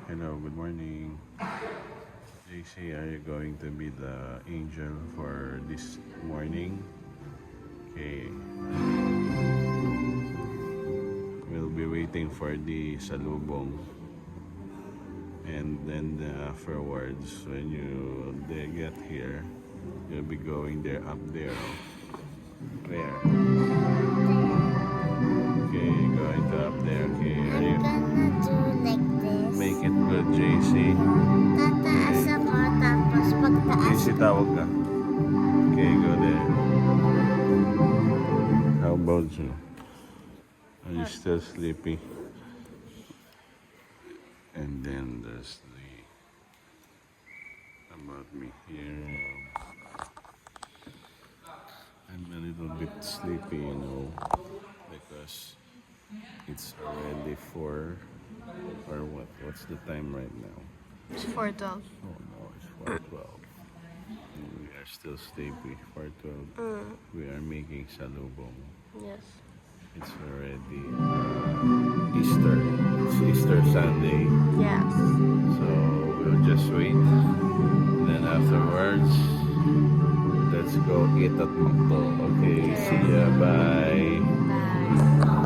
Hello, good morning. JC, are you going to be the angel for this morning? Okay. We'll be waiting for the salubong. And then afterwards, when they get here, you'll be going there up there. Where? Okay, going to up there. Okay, are you I'm gonna do like this. make it good, JC? Tataas ako, tapos pagtaas JC, tawag ka. Okay, go there. How about you? Are you still sleepy? And then there's about me here. I'm a little bit sleepy, because it's already 4 or what? What's the time right now? It's 4:12. Oh no, it's 4:12. We are still sleepy. 4:12. We are making salubong. Yes. It's already Easter. It's Easter Sunday. Yes. So we'll just wait. Then afterwards, let's go eat at McDo. Okay, see ya. Bye. Bye.